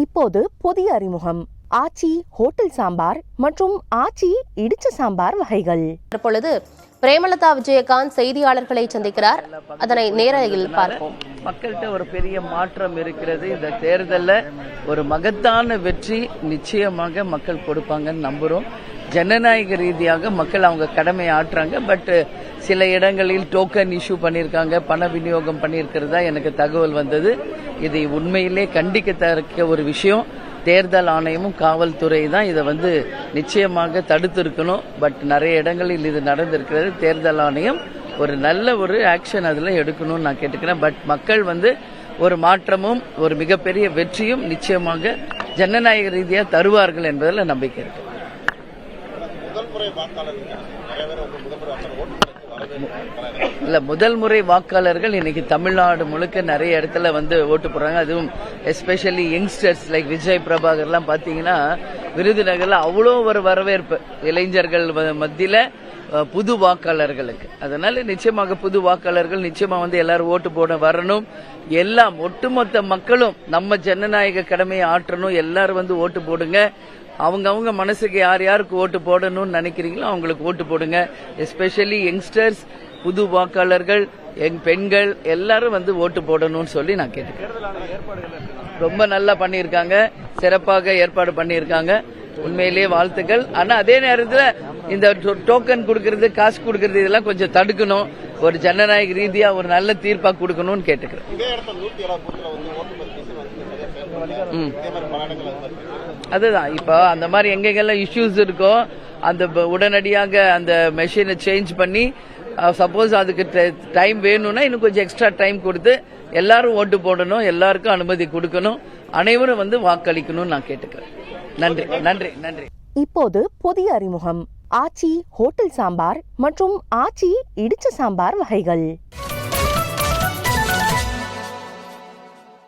இப்போது புதிய அறிமுகம் ஆச்சி ஹோட்டல் சாம்பார் மற்றும் ஆச்சி இடிச்ச சாம்பார் வகைகள். தற்பொழுது பிரேமலதா விஜயகாந்த் செய்தியாளர்களை சந்திக்கிறார். அதனை நேரலையில் பார்ப்போம். மக்கள்கிட்ட ஒரு பெரிய மாற்றம் இருக்கிறது. இந்த தேர்தலில் ஒரு மகத்தான வெற்றி நிச்சயமாக மக்கள் கொடுப்பாங்கன்னு நம்புறோம். ஜனநாயக ரீதியாக மக்கள் அவங்க கடமையை ஆற்றுறாங்க. பட் சில இடங்களில் டோக்கன் இஷ்யூ பண்ணியிருக்காங்க, பண விநியோகம் பண்ணியிருக்கிறதா எனக்கு தகவல் வந்தது. இது உண்மையிலே கண்டிக்கத்தக்க ஒரு விஷயம். தேர்தல் ஆணையமும் காவல்துறை தான் இதை நிச்சயமாக தடுத்து இருக்கணும். பட் நிறைய இடங்களில் இது நடந்திருக்கிறது. தேர்தல் ஆணையம் ஒரு நல்ல ஒரு ஆக்ஷன் அதில் எடுக்கணும்னு நான் கேட்டுக்கிறேன். பட் மக்கள் ஒரு மாற்றமும் ஒரு மிகப்பெரிய வெற்றியும் நிச்சயமாக ஜனநாயக ரீதியாக தருவார்கள் என்பதில் நம்பிக்கை இருக்கு. முதல் முறை வாக்காளர்கள் இன்னைக்கு தமிழ்நாடு முழுக்க நிறைய இடத்துல ஓட்டு போடுறாங்க. அதுவும் எஸ்பெஷலி யங்ஸ்டர்ஸ் லைக் விஜய் பிரபாகர்லாம் பாத்தீங்கன்னா விருதுநகர்ல அவ்வளோ ஒரு வரவேற்பு இளைஞர்கள் மத்தியில புது வாக்காளர்களுக்கு. அதனால நிச்சயமாக புது வாக்காளர்கள் நிச்சயமா எல்லாரும் ஓட்டு போட வரணும். எல்லாம் ஒட்டுமொத்த மக்களும் நம்ம ஜனநாயக கடமையை ஆற்றணும். எல்லாரும் ஓட்டு போடுங்க. அவங்க மனசுக்கு யார் யாருக்கு ஓட்டு போடணும்னு நினைக்கிறீங்களோ அவங்களுக்கு ஓட்டு போடுங்க. எஸ்பெஷலி யங்ஸ்டர்ஸ், புது வாக்காளர்கள், பெண்கள் எல்லாரும் ஓட்டு போடணும்னு சொல்லி நான் கேட்டுக்கிறேன். ரொம்ப நல்லா பண்ணியிருக்காங்க, சிறப்பாக ஏற்பாடு பண்ணியிருக்காங்க. உண்மையிலேயே வாழ்த்துக்கள். ஆனா அதே நேரத்தில் இந்த டோக்கன் கொடுக்கறது, காசு கொடுக்கறது இதெல்லாம் கொஞ்சம் தடுக்கணும். ஒரு ஜனநாயக ரீதியா ஒரு நல்ல தீர்ப்பா கொடுக்கணும்னு கேட்டுக்கிறேன். அதுதான் இப்ப அந்த மாதிரி எங்கெங்கெல்லாம் இஷ்யூஸ் இருக்கோ அந்த உடனடியாக அந்த மெஷினை சேஞ்ச் பண்ணி, சப்போஸ் அதுக்கு டைம் வேணும்னா இன்னும் கொஞ்சம் எக்ஸ்ட்ரா டைம் கொடுத்து எல்லாரும் ஓட்டு போடணும், எல்லாருக்கும் அனுமதி கொடுக்கணும், அனைவரும் வாக்களிக்கணும்னு நான் கேட்டுக்கிறேன். நன்றி நன்றி நன்றி. இப்போது புதிய அறிமுகம் ஆச்சி ஹோட்டல் சாம்பார் மற்றும் ஆச்சி இடிச்ச சாம்பார் வகைகள்.